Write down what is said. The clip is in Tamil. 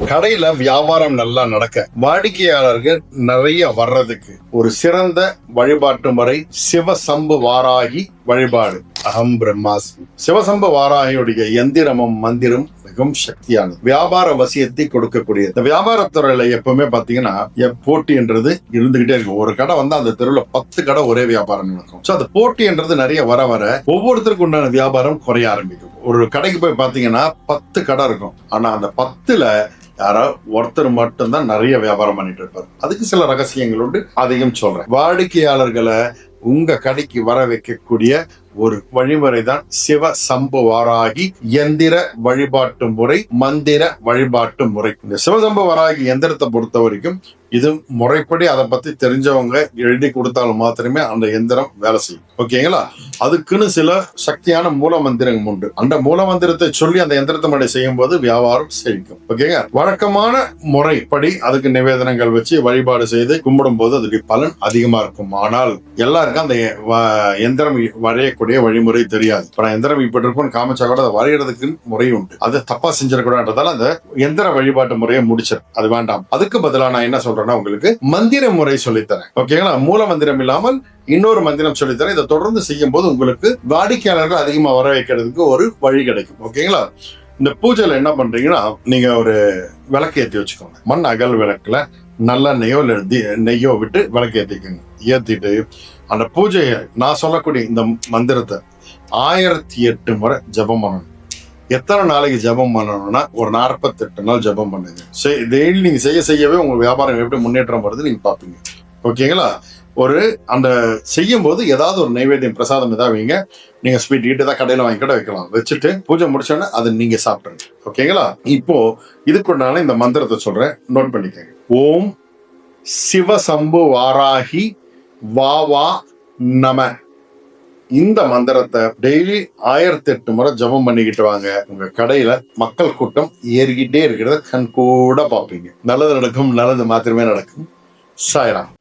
கடையில வியாபாரம் நல்லா நடக்க வாடிக்கையாளர்கள் நிறைய வர்றதுக்கு ஒரு சிறந்த வழிபாட்டு முறை சிவசம்பு வாராகி வழிபாடு. அகம் பிரம்மாஸ்மி. சிவசம்பு வாராகியுடைய எந்திரமும் மந்திரம் மிகவும் சக்தியானது. வியாபார வசியத்தை கொடுக்கக்கூடியது. இந்த வியாபாரத்துறையில எப்பவுமே பாத்தீங்கன்னா போட்டின்றது இருந்துகிட்டே இருக்கும். ஒரு கடை வந்து அந்த தெருவுல 10 கடை ஒரே வியாபாரம் நடக்கும். சோ அந்த போட்டின்றது நிறைய வர வர ஒவ்வொருத்தருக்கும் உண்டான வியாபாரம் குறைய ஆரம்பிக்கும். ஒரு கடைக்கு போய் பாத்தீங்கன்னா 10 கடை இருக்கும். ஆனா அந்த 10ல யாரோ ஒருத்தர் மட்டும்தான் நிறைய வியாபாரம் பண்ணிட்டு இருப்பாரு. அதுக்கு சில ரகசியங்கள் உண்டு, அதையும் சொல்றேன். வாடிக்கையாளர்களை உங்க கடைக்கு வர வைக்கக்கூடிய ஒரு வழிமுறை தான் சிவ சம்பு வாராகி எந்திர வழிபாட்டு முறை, மந்திர வழிபாட்டு முறை. இந்த சிவசம்பு வாராகி எந்திரத்தை பொறுத்த வரைக்கும் இது முறைப்படி அதை பத்தி தெரிஞ்சவங்க எழுதி கொடுத்தாலும் மாத்திரமே அந்த எந்திரம் வேலை செய்யும். ஓகேங்களா? அதுக்குன்னு சில சக்தியான மூல மந்திரம் உண்டு. அந்த மூல மந்திரத்தை சொல்லி அந்த எந்திரத்தை முறை செய்யும் போது வியாபாரம் செழிக்கும். ஓகேங்க? வழக்கமான முறைப்படி அதுக்கு நிவேதனங்கள் வச்சு வழிபாடு செய்து கும்பிடும் போது அதுக்கு பலன் அதிகமா இருக்கும். ஆனால் எல்லாருக்கும் அந்த எந்திரம் வரையக்கூடிய வழிமுறை தெரியாது. இப்ப நான் எந்திரம் இப்படி இருக்கும்னு காமிச்சா கூட அதை வரைகிறதுக்கு முறை உண்டு. அதை தப்பா செஞ்சிடக்கூடாதுன்றதால அந்த எந்திர வழிபாட்டு முறையை முடிச்சிரு. அது வேண்டாம். அதுக்கு பதிலா நான் என்ன சொல்றேன்னா உங்களுக்கு மந்திர முறை சொல்லித்தரேன். ஓகேங்களா? மூல மந்திரம் இல்லாமல் இன்னொரு மந்திரம் சொல்லித்தரேன். இதை தொடர்ந்து செய்யும் போது உங்களுக்கு வாடிக்கையாளர்கள் அதிகமா வர வைக்கிறதுக்கு ஒரு வழி கிடைக்கும். ஓகேங்களா? இந்த பூஜையில என்ன பண்றீங்கன்னா, நீங்க ஒரு விளக்கு ஏற்றி வச்சுக்கோங்க. மண் அகல் விளக்குல நல்ல நெய்யோ விட்டு விளக்கு ஏத்திக்கோங்க. ஏத்திட்டு அந்த பூஜையை நான் சொல்லக்கூடிய இந்த மந்திரத்தை 1008 முறை ஜபம் பண்ணணும். எத்தனை நாளைக்கு ஜபம் பண்ணணும்னா ஒரு 48 நாள் ஜபம் பண்ணுங்க. டெய்லி நீங்க செய்யவே உங்க வியாபாரம் எப்படி முன்னேற்றம் வருது நீங்க பாப்பீங்க. ஓகேங்களா? ஒரு அந்த செய்யும் போது ஏதாவது ஒரு நைவேத்தியம் பிரசாதம் ஏதாவது வைங்க. நீங்க ஸ்வீட் ஈட்டு தான் கடையில வாங்கி கூட வைக்கலாம். வச்சுட்டு பூஜை முடிச்சோன்னா அதை நீங்க சாப்பிடுங்க. ஓகேங்களா? இப்போ இதுக்குண்டான இந்த மந்திரத்தை சொல்றேன், நோட் பண்ணிக்கங்க. ஓம் சிவசம்பு வாராகி வா நம. இந்த மந்திரத்தை டெய்லி 1008 முறை ஜபம் பண்ணிக்கிட்டு வாங்க. உங்க கடையில மக்கள் கூட்டம் ஏறிக்கிட்டே இருக்கிறத கண் கூட பாப்பீங்க. நல்லது நடக்கும், நல்லது மாத்திரமே நடக்கும். சாய்ராம்.